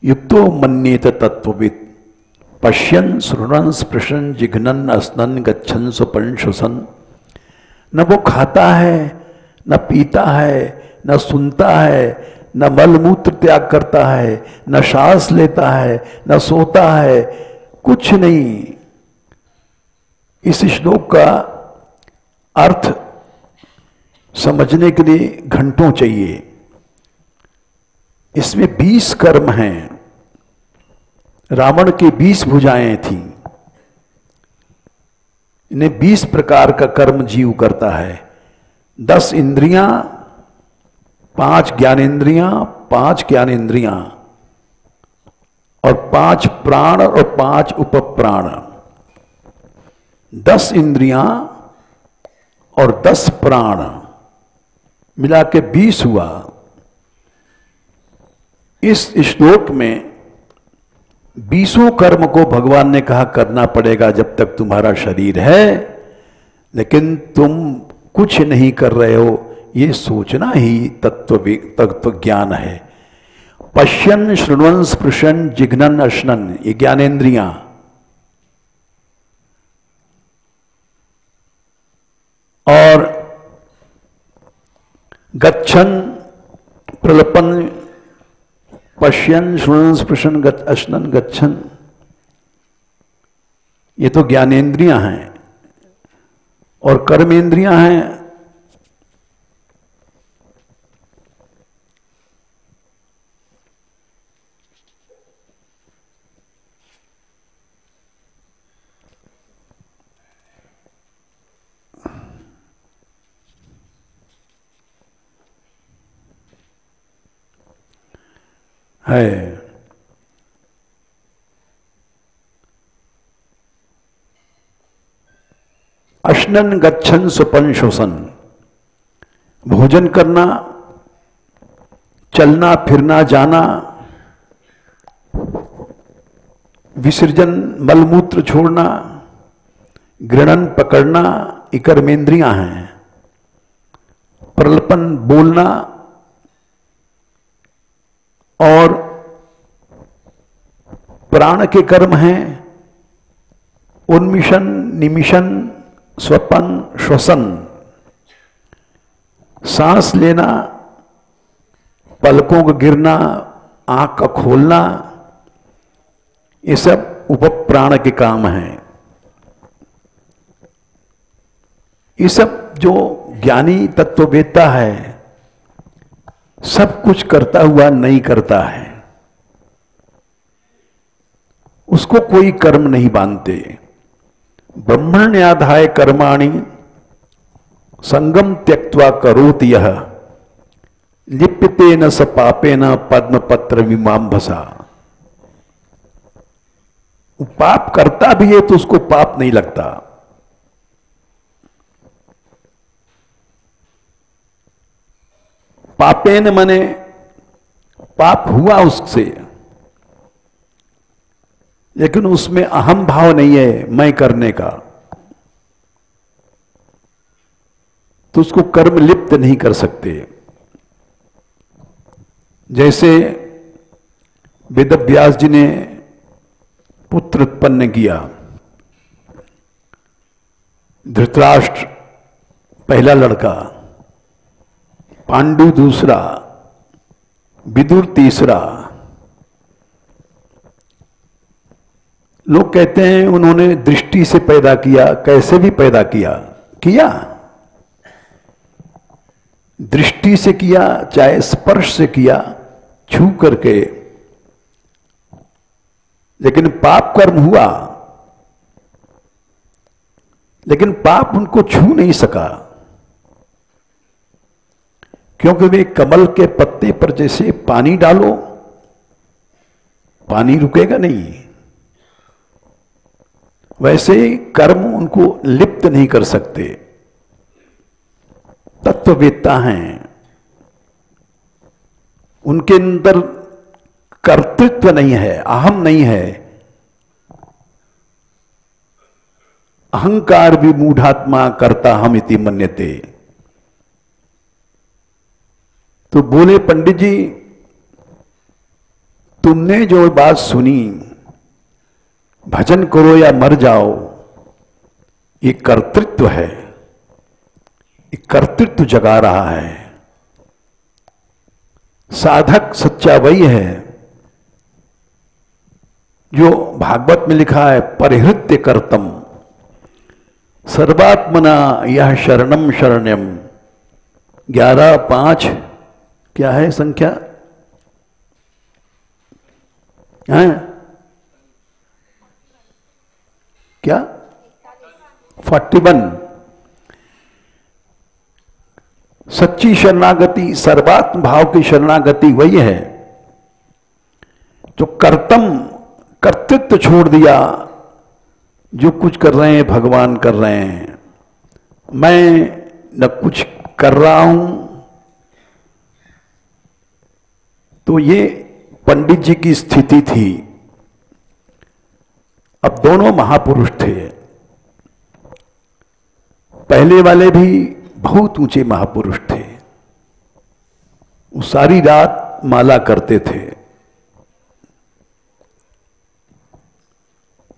युक्तो मन्येत तत्ववित् पश्यन् शृण्वन् स्पृशन् जिघ्नन् अस्नन् गच्छन् स्वपन् श्वसन्। न वो खाता है, न पीता है, न सुनता है, न मलमूत्र त्याग करता है, न श्वास लेता है, न सोता है, कुछ नहीं। इस श्लोक का अर्थ समझने के लिए घंटों चाहिए। इसमें 20 कर्म हैं। रावण की 20 भुजाएं थीं। इन्हें 20 प्रकार का कर्म जीव करता है। 10 इंद्रियां, 5 ज्ञानेंद्रियां, 5 ज्ञानेंद्रियां और 5 प्राण और 5 उपप्राण। 10 इंद्रियां और 10 प्राण मिला के 20 हुआ। इस श्लोक में 20 कर्म को भगवान ने कहा करना पड़ेगा जब तक तुम्हारा शरीर है, लेकिन तुम कुछ नहीं कर रहे हो, ये सोचना ही तत्व ज्ञान है। पश्यन शृण्वन स्पृशन जिघ्नन अश्नन, ये ज्ञानेंद्रियां। और गच्छन प्रलपन, पश्यन शृण्वन स्पृशन अश्नन गच्छन, ये तो ज्ञानेंद्रियां हैं। और कर्मेंद्रियां हैं अश्नन गच्छन सुपन श्वसन, भोजन करना, चलना फिरना जाना, विसर्जन मलमूत्र छोड़ना, घृणन पकड़ना, ये कर्मेंद्रियां हैं। प्रलपन बोलना और प्राण के कर्म हैं उन्मिशन, निमिशन, स्वपन, श्वसन। सांस लेना, पलकों का गिरना, आंख का खोलना, ये सब उपप्राण के काम हैं। ये सब जो ज्ञानी तत्ववेत्ता है सब कुछ करता हुआ नहीं करता है, उसको कोई कर्म नहीं बांधते। ब्रह्मण्याधाय कर्माणि संगम त्यक्त्वा करोति यः, लिप्यते न स पापेन पद्मपत्र मीमांभसा। पाप करता भी है तो उसको पाप नहीं लगता। पापेन मने पाप हुआ उससे, लेकिन उसमें अहम भाव नहीं है मैं करने का, तो उसको कर्म लिप्त नहीं कर सकते। जैसे वेदव्यास जी ने पुत्र उत्पन्न किया, धृतराष्ट्र पहला लड़का, पांडु दूसरा, विदुर तीसरा। लोग कहते हैं उन्होंने दृष्टि से पैदा किया, कैसे भी पैदा किया दृष्टि से किया, चाहे स्पर्श से किया, छू करके, लेकिन पाप कर्म हुआ, लेकिन पाप उनको छू नहीं सका, क्योंकि वे कमल के पत्ते पर जैसे पानी डालो पानी रुकेगा नहीं, वैसे ही कर्म उनको लिप्त नहीं कर सकते। तत्ववेत्ता हैं, उनके अंदर कर्तृत्व नहीं है, अहम नहीं है। अहंकार भी मूढ़ात्मा करता हम इति मन्यते। तो बोले पंडित जी तुमने जो बात सुनी, भजन करो या मर जाओ, ये कर्तृत्व है, ये कर्तृत्व जगा रहा है। साधक सच्चा वही है जो भागवत में लिखा है, परिहृत्य कर्तम सर्वात्मना यह शरणम शरण्यम। 11:5 क्या है संख्या है? क्या 41। सच्ची शरणागति, सर्वात्म भाव की शरणागति वही है जो कर्तृत्व छोड़ दिया। जो कुछ कर रहे हैं भगवान कर रहे हैं, मैं न कुछ कर रहा हूं। तो ये पंडित जी की स्थिति थी। अब दोनों महापुरुष थे। पहले वाले भी बहुत ऊंचे महापुरुष थे। वो सारी रात माला करते थे,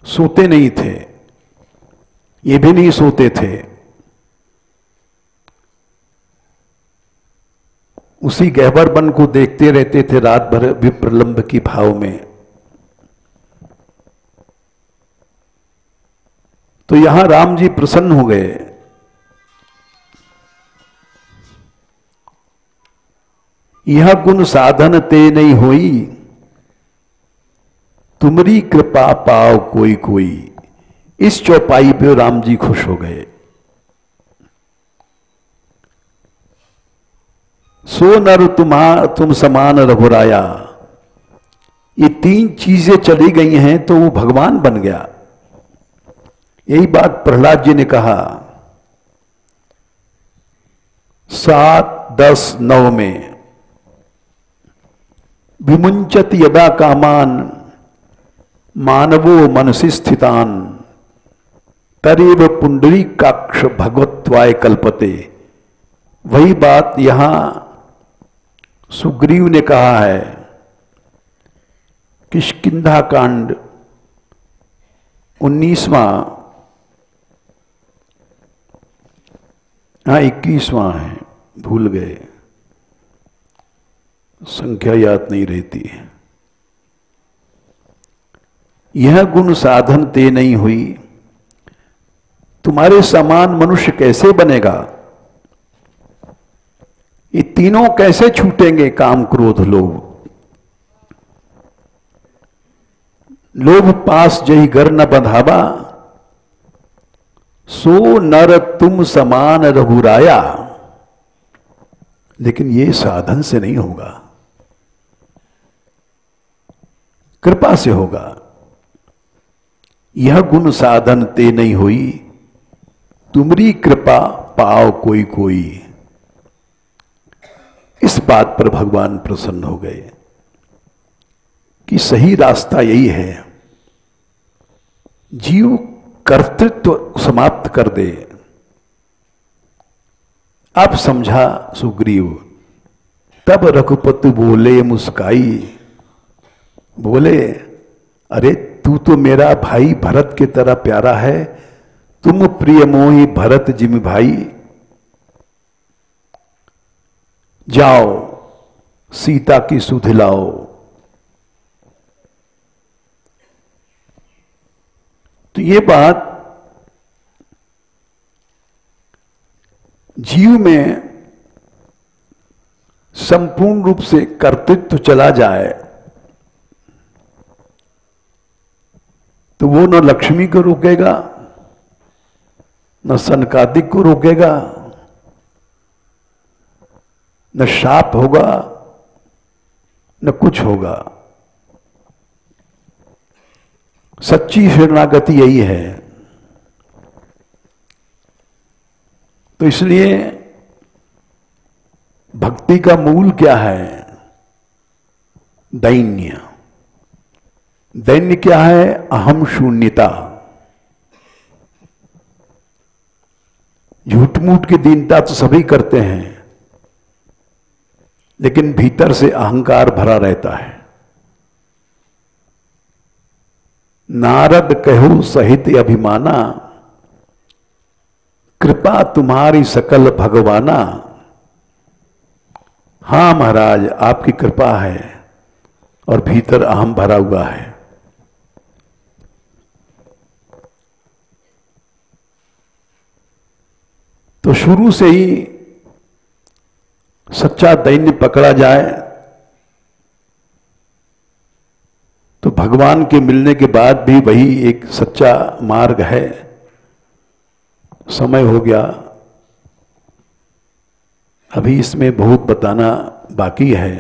सोते नहीं थे, ये भी नहीं सोते थे। उसी गहबर बन को देखते रहते थे रात भर विप्रलंब की भाव में। तो यहां राम जी प्रसन्न हो गए। यह गुण साधन ते नहीं होई, तुमरी कृपा पाओ कोई कोई। इस चौपाई पे राम जी खुश हो गए। सो नर तुम समान रघुराया। ये 3 चीजें चली गई हैं तो वो भगवान बन गया। यही बात प्रहलाद जी ने कहा 7, 10, 9 में। विमुंचत यदा कामान मानवो मनसि स्थितान, तरेव पुंडरीकाक्ष भगवत्वाय कल्पते। वही बात यहां सुग्रीव ने कहा है। किष्किंधा कांड 19वां, हाँ 21वां है, भूल गए, संख्या याद नहीं रहती है। यह गुण साधन ते नहीं हुई, तुम्हारे समान मनुष्य कैसे बनेगा? ये तीनों कैसे छूटेंगे? काम, क्रोध, लोभ। लोभ पास जही घर न बंधावा, सो नर तुम समान रघुराया। लेकिन ये साधन से नहीं होगा, कृपा से होगा। यह गुण साधन ते नहीं हुई, तुमरी कृपा पाओ कोई कोई। इस बात पर भगवान प्रसन्न हो गए कि सही रास्ता यही है, जीव कर्तृत्व समाप्त कर दे। आप समझा सुग्रीव। तब रघुपति बोले मुस्काई, बोले अरे तू तो मेरा भाई भरत की तरह प्यारा है, तुम प्रिय मोहि भरत जिम भाई। जाओ सीता की सुध लाओ। तो ये बात जीव में संपूर्ण रूप से कर्तृत्व चला जाए तो वो न लक्ष्मी को रोकेगा, न सनकादिक को रोकेगा, न शाप होगा, न कुछ होगा। सच्ची शरणागति यही है। तो इसलिए भक्ति का मूल क्या है? दैन्य। दैन्य क्या है? अहम शून्यता। झूठ मूठ की दीनता तो सभी करते हैं, लेकिन भीतर से अहंकार भरा रहता है। नारद कहो सहित अभिमाना, कृपा तुम्हारी सकल भगवाना। हाँ महाराज, आपकी कृपा है, और भीतर अहम भरा हुआ है। तो शुरू से ही सच्चा दैन्य पकड़ा जाए तो भगवान के मिलने के बाद भी वही एक सच्चा मार्ग है। समय हो गया, अभी इसमें बहुत बताना बाकी है,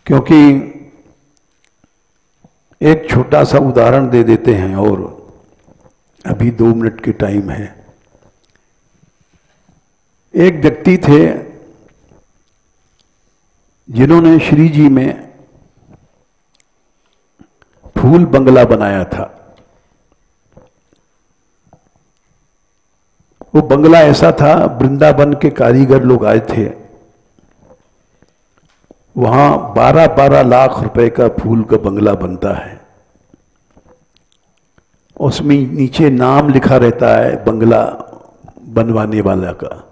क्योंकि एक छोटा सा उदाहरण दे देते हैं, और अभी 2 मिनट की टाइम है। एक व्यक्ति थे जिन्होंने श्री जी में फूल बंगला बनाया था। वो बंगला ऐसा था, वृंदावन के कारीगर लोग आए थे, वहां 12-12 लाख रुपए का फूल का बंगला बनता है। उसमें नीचे नाम लिखा रहता है बंगला बनवाने वाला का।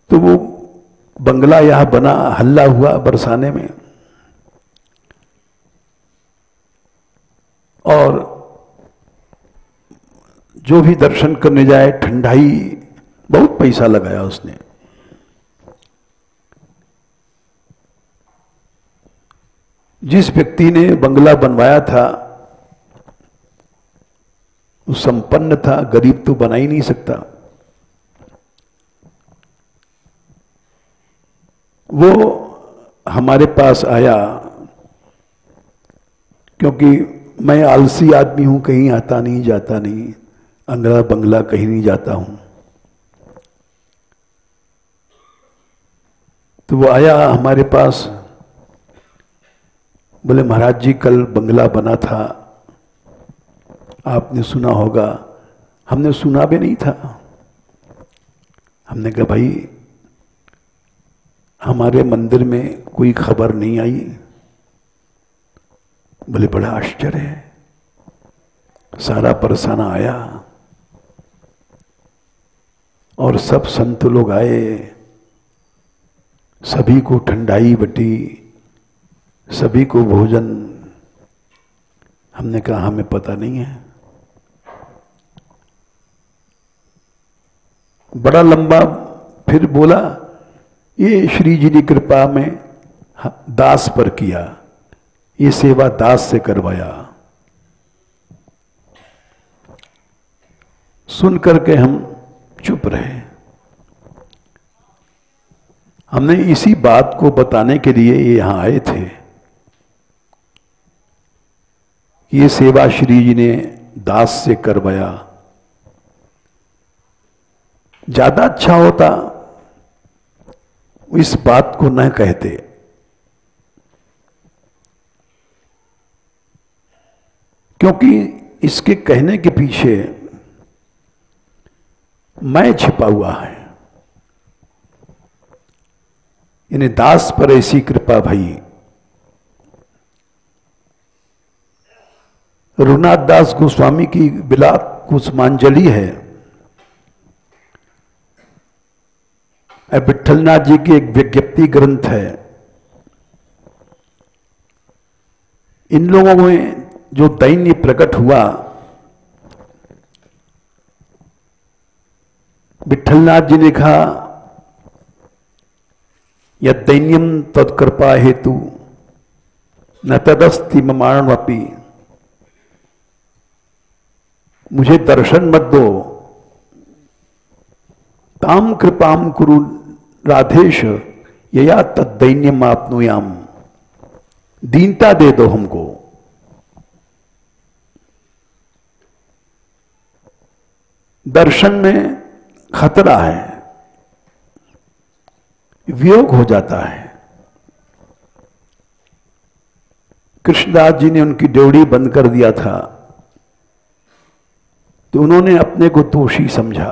तो वो बंगला यहां बना, हल्ला हुआ बरसाने में, और जो भी दर्शन करने जाए ठंडाई, बहुत पैसा लगाया उसने। जिस व्यक्ति ने बंगला बनवाया था वो संपन्न था, गरीब तो बना ही नहीं सकता। वो हमारे पास आया, क्योंकि मैं आलसी आदमी हूं, कहीं आता नहीं जाता नहीं, अंगला बंगला कहीं नहीं जाता हूं। तो वो आया हमारे पास, बोले महाराज जी कल बंगला बना था, आपने सुना होगा। हमने सुना भी नहीं था। हमने कहा भाई हमारे मंदिर में कोई खबर नहीं आई। बोले बड़ा आश्चर्य है, सारा परसाना आया और सब संत लोग आए, सभी को ठंडाई बटी, सभी को भोजन। हमने कहा हमें पता नहीं है। बड़ा लंबा फिर बोला, ये श्री जी की कृपा में दास पर किया, ये सेवा दास से करवाया। सुन करके हम चुप रहे। हमने इसी बात को बताने के लिए यहां आए थे। ये सेवा श्री जी ने दास से करवाया। ज्यादा अच्छा होता इस बात को न कहते, क्योंकि इसके कहने के पीछे मैं छिपा हुआ है। इन्हें दास पर ऐसी कृपा भई। रघुनाथ दास गोस्वामी की बिलात कुसुमांजलि है। विट्ठलनाथ जी की एक विज्ञप्ति ग्रंथ है। इन लोगों में जो दैन्य प्रकट हुआ, विट्ठलनाथ जी ने कहा यदैन्यम तत्कृपा हेतु न तदस्ति ममाणमपि। मुझे दर्शन मत दो, ताम कृपाम कुरु राधेश यया तद्दैन्यम आपनुयाम। दीनता दे दो हमको। दर्शन में खतरा है, वियोग हो जाता है। कृष्णदास जी ने उनकी ड्योढ़ी बंद कर दिया था, तो उन्होंने अपने को दोषी समझा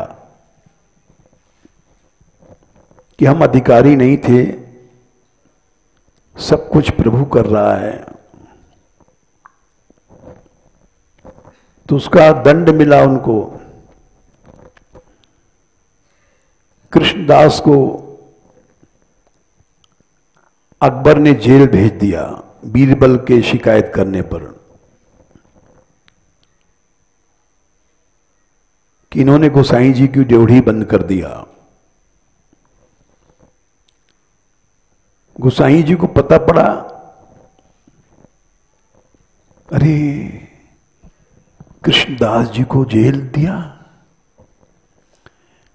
कि हम अधिकारी नहीं थे, सब कुछ प्रभु कर रहा है। तो उसका दंड मिला उनको। कृष्णदास को अकबर ने जेल भेज दिया बीरबल के शिकायत करने पर कि इन्होंने गोसाई जी की ड्योढ़ी बंद कर दिया। गोसाई जी को पता पड़ा, अरे कृष्णदास जी को जेल दिया,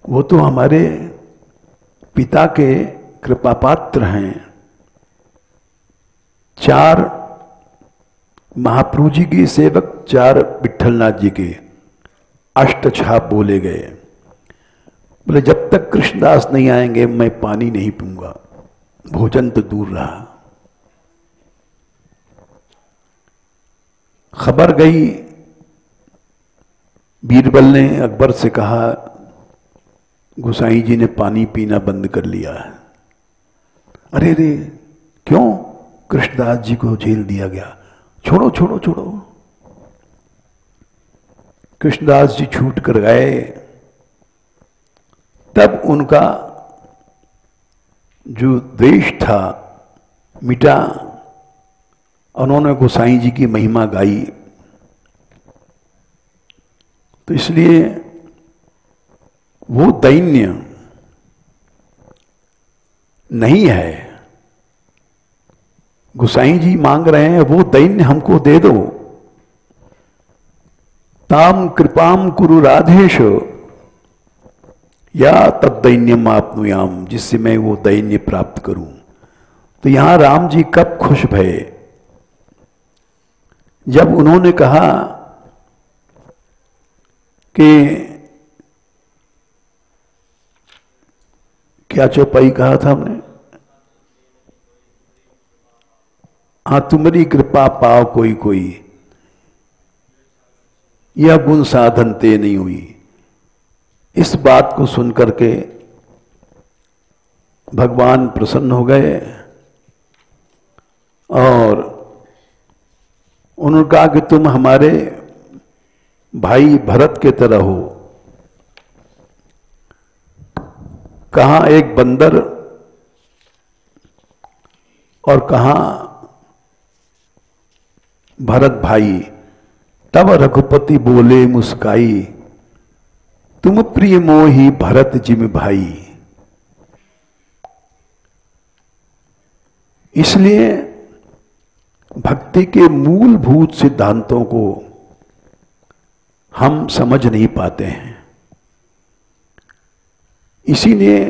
वो तो हमारे पिता के कृपापात्र हैं। 4 महाप्रभु जी के सेवक, 4 विठलनाथ जी के अष्टछाप बोले गए। बोले जब तक कृष्णदास नहीं आएंगे मैं पानी नहीं पीऊंगा, भोजन तो दूर रहा। खबर गई, बीरबल ने अकबर से कहा गोसाई जी ने पानी पीना बंद कर लिया है। अरे रे क्यों? कृष्णदास जी को जेल दिया गया। छोड़ो छोड़ो छोड़ो। कृष्णदास जी छूट कर गए। तब उनका जो द्वेष था मिटा। उन्होंने गोसाई जी की महिमा गाई। तो इसलिए वो दैन्य नहीं है। गोसाई जी मांग रहे हैं वो दैन्य हमको दे दो। ताम कृपाम कुरु राधेश या तद्दैन्यम आपनुयाम, जिससे मैं वो दैन्य प्राप्त करूं। तो यहां राम जी कब खुश भये? जब उन्होंने कहा कि क्या चौपाई कहा था हमने? हाँ, तुम्हारी कृपा पाओ कोई कोई, यह गुण साधन ते नहीं हुई। इस बात को सुनकर के भगवान प्रसन्न हो गए और उन्होंने कहा कि तुम हमारे भाई भरत के तरह हो। कहां एक बंदर और कहां भरत भाई। तब रघुपति बोले मुस्काई, तुम प्रिय मोही भरत जिम भाई। इसलिए भक्ति के मूलभूत सिद्धांतों को हम समझ नहीं पाते हैं। इसीलिए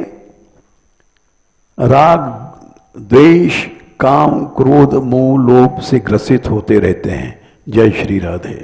राग, द्वेष, काम, क्रोध, मोह, लोभ से ग्रसित होते रहते हैं। जय श्री राधे।